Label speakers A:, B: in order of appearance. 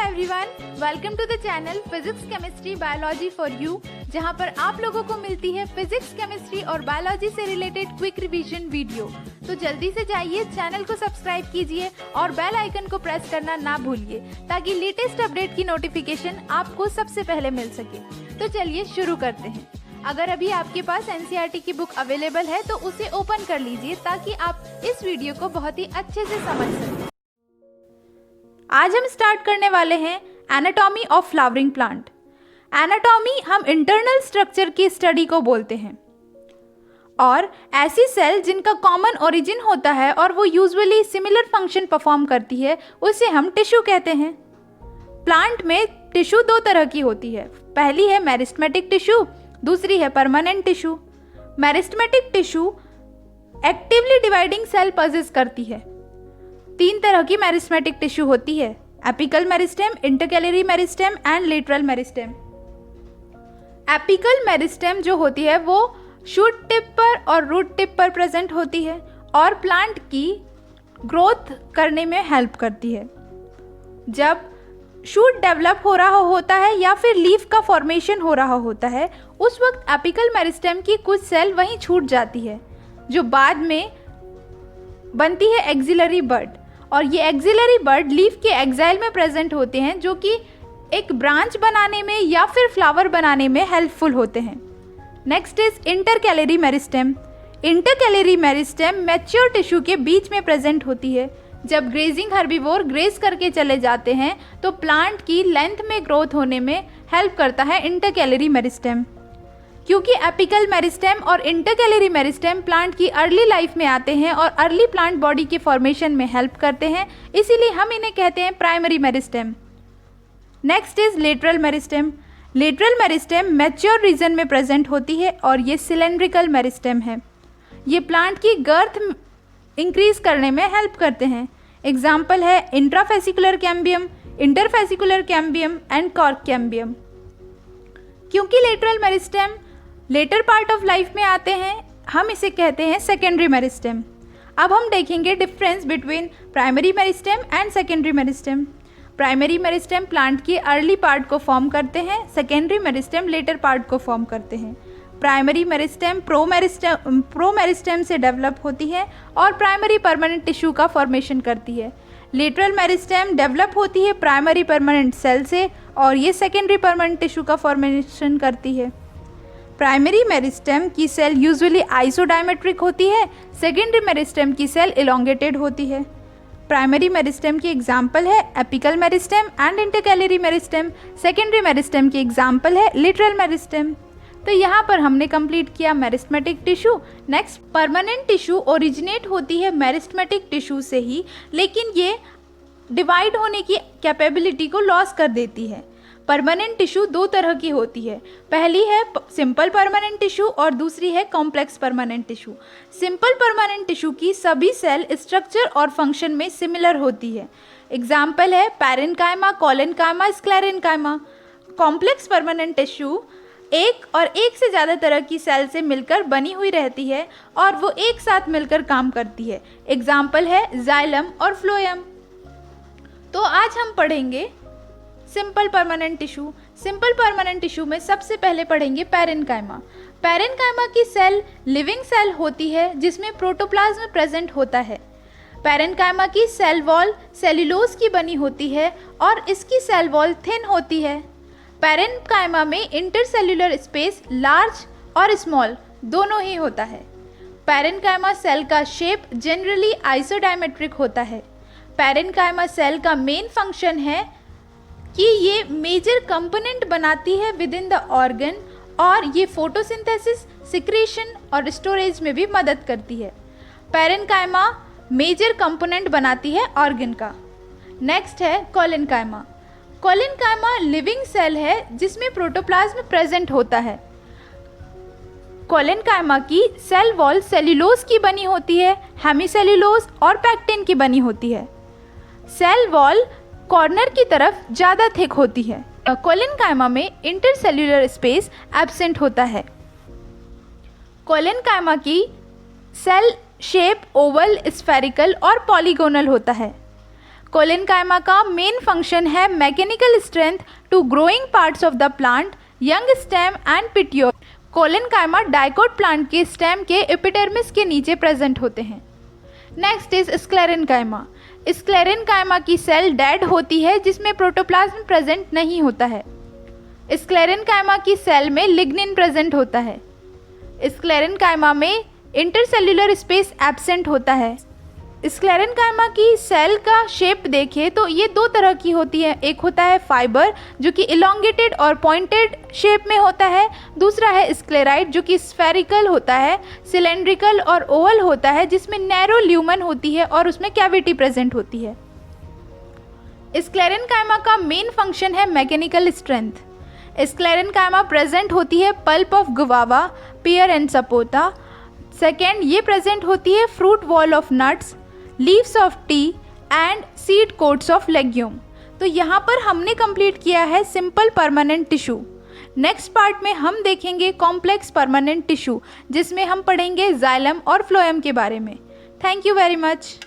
A: Everyone, welcome to the channel physics chemistry biology for you, जहां पर आप लोगों को मिलती है फिजिक्स केमिस्ट्री और बायोलॉजी से रिलेटेड क्विक रिवीजन वीडियो। तो जल्दी से जाइए, चैनल को सब्सक्राइब कीजिए और बेल आइकन को प्रेस करना ना भूलिए ताकि लेटेस्ट अपडेट की नोटिफिकेशन आपको सबसे पहले मिल सके। तो चलिए शुरू करते हैं। अगर अभी आपके पास एनसीईआरटी की बुक अवेलेबल है तो उसे ओपन कर लीजिए ताकि आप इस वीडियो को बहुत ही अच्छे से समझ सकें। आज हम स्टार्ट करने वाले हैं anatomy of flowering plant. Anatomy हम इंटरनल स्ट्रक्चर की स्टडी को बोलते हैं और ऐसी सेल जिनका कॉमन ओरिजिन होता है और वो यूजुअली सिमिलर फंक्शन परफॉर्म करती है उसे हम टिश्यू कहते हैं। प्लांट में टिश्यू दो तरह की होती है, पहली है मेरिस्टेमेटिक टिश्यू, दूसरी है permanent tissue. Meristematic tissue actively dividing cell possess करती है। तीन तरह की मेरिस्टेमेटिक टिश्यू होती है, apical meristem, intercalary meristem and lateral meristem. Apical meristem जो होती है वो शूट टिप पर और रूट टिप पर प्रेजेंट होती है और प्लांट की ग्रोथ करने में हेल्प करती है। जब शूट डेवलप हो रहा होता है या फिर लीफ का फॉर्मेशन हो रहा होता है उस वक्त एपिकल मेरिस्टेम की कुछ सेल वहीं छूट जाती है जो बाद में बनती है एक्सिलरी बड, और ये एक्सिलरी बड लीफ के एक्साइल में प्रेजेंट होते हैं जो कि एक ब्रांच बनाने में या फिर फ्लावर बनाने में हेल्पफुल होते हैं। Next is intercalary meristem. Intercalary meristem mature tissue के बीच में प्रेजेंट होती है। जब ग्रेजिंग हर्बीवोर ग्रेज करके चले जाते हैं तो प्लांट की लेंथ में ग्रोथ होने में हेल्प करता है इंटरकैलरी मेरिस्टेम। क्योंकि एपिकल मेरिस्टेम और इंटरकैलरी मेरिस्टेम प्लांट की अर्ली लाइफ में आते हैं और अर्ली प्लांट बॉडी के फॉर्मेशन में हेल्प करते हैं, इसीलिए हम इन्हें कहते हैं primary meristem. Next is lateral meristem. Lateral meristem mature region में प्रेजेंट होती है और ये सिलेंड्रिकल मेरिस्टेम है। ये प्लांट की गर्थ इंक्रीज करने में हेल्प करते हैं। एग्जाम्पल है intrafascicular cambium, interfascicular cambium and cork cambium. क्योंकि lateral meristem later part of life में आते हैं हम इसे कहते हैं सेकेंडरी मेरिस्टेम। अब हम देखेंगे difference between primary meristem and secondary meristem. Primary meristem plant की अर्ली पार्ट को फॉर्म करते हैं, सेकेंडरी मेरिस्टेम लेटर पार्ट को फॉर्म करते हैं। प्राइमरी मेरिस्टेम प्रो मेरिस्टेम से डेवलप होती है और प्राइमरी परमानेंट टिश्यू का फॉर्मेशन करती है। लेटरल मेरिस्टेम डेवलप होती है प्राइमरी परमानेंट सेल से और ये सेकेंडरी परमानेंट टिश्यू का फॉर्मेशन करती है। प्राइमरी मेरिस्टेम की सेल यूजुअली आइसोडायमेट्रिक होती है, सेकेंडरी मेरिस्टेम की सेल इलोंगेटेड होती है। प्राइमरी मेरिस्टेम की एग्जाम्पल है apical meristem and intercalary meristem. Secondary meristem की एग्जाम्पल है लेटरल मेरिस्टेम। तो यहाँ पर हमने कंप्लीट किया meristematic tissue. Next, permanent tissue originate होती है मेरिस्टेमेटिक टिश्यू से ही, लेकिन ये डिवाइड होने की कैपेबिलिटी को लॉस कर देती है। परमानेंट टिश्यू दो तरह की होती है, पहली है सिंपल परमानेंट टिश्यू और दूसरी है complex permanent tissue. Simple permanent tissue की सभी सेल स्ट्रक्चर और फंक्शन में सिमिलर होती है। एग्जाम्पल है parenchyma, collenchyma, sclerenchyma. Complex permanent tissue एक और एक से ज़्यादा तरह की सेल से मिलकर बनी हुई रहती है और वो एक साथ मिलकर काम करती है। एग्जाम्पल है जाइलम और फ्लोएम। तो आज हम पढ़ेंगे simple permanent tissue. Simple permanent tissue में सबसे पहले पढ़ेंगे पैरेन्काइमा। पैरेन्काइमा की सेल लिविंग सेल होती है जिसमें प्रोटोप्लाज्म प्रेजेंट होता है। पैरेन्काइमा की सेल वॉल सेल्यूलोज की बनी होती है और इसकी सेल वॉल थिन होती है। पैरेन्काइमा में इंटरसेल्यूलर स्पेस लार्ज और स्मॉल दोनों ही होता है। पैरेन्काइमा सेल का शेप जनरली आइसोडायमेट्रिक होता है। पैरेन्काइमा सेल का मेन फंक्शन है कि ये मेजर कंपोनेंट बनाती है विद इन द ऑर्गन और ये फोटोसिंथेसिस, सिक्रेशन और स्टोरेज में भी मदद करती है। पैरेन्काइमा मेजर कंपोनेंट बनाती है ऑर्गन का। नेक्स्ट है कोलेनकाइमा। कोलेनकाइमा लिविंग सेल है जिसमें प्रोटोप्लाज्म प्रेजेंट होता है। कोलेनकाइमा की सेल वॉल सेल्यूलोज की बनी होती है, हेमीसेल्यूलोज और पैक्टिन की बनी होती है। सेल वॉल कॉर्नर की तरफ ज़्यादा थिक होती है। कोलेनकाइमा में इंटरसेल्यूलर स्पेस एब्सेंट होता है। कोलेनकाइमा की सेल शेप ओवल, स्फेरिकल और पॉलीगोनल होता है। कोलेनकाइमा का मेन फंक्शन है mechanical strength to growing parts of the plant, young stem and petiole. Collenchyma dicot plant के स्टेम के एपिडर्मिस के नीचे प्रेजेंट होते हैं। Next is sclerenchyma. स्क्लेरेनकाइमा की सेल डेड होती है जिसमें प्रोटोप्लाज्म प्रेजेंट नहीं होता है। स्क्लेरेनकाइमा की सेल में लिग्निन प्रेजेंट होता है। स्क्लेरेनकाइमा में इंटरसेल्युलर स्पेस एब्सेंट होता है। स्क्लेरेनकाइमा की सेल का शेप देखें तो ये दो तरह की होती है, एक होता है फाइबर जो कि इलोंगेटेड और पॉइंटेड शेप में होता है, दूसरा है स्क्लेराइड जो कि स्फेरिकल होता है, सिलेंड्रिकल और ओवल होता है जिसमें नैरो ल्यूमन होती है और उसमें कैविटी प्रेजेंट होती है। स्क्लेरेनकाइमा का मेन फंक्शन है मैकेनिकल स्ट्रेंथ। स्क्लेरेनकाइमा प्रेजेंट होती है pulp of guava, pear and sapota. Second, ये प्रेजेंट होती है fruit wall of nuts, leaves of tea and seed coats of legume. तो यहाँ पर हमने कंप्लीट किया है simple permanent tissue. Next part में हम देखेंगे कॉम्प्लेक्स परमानेंट टिश्यू जिसमें हम पढ़ेंगे जाइलम और फ्लोएम के बारे में। Thank you very much.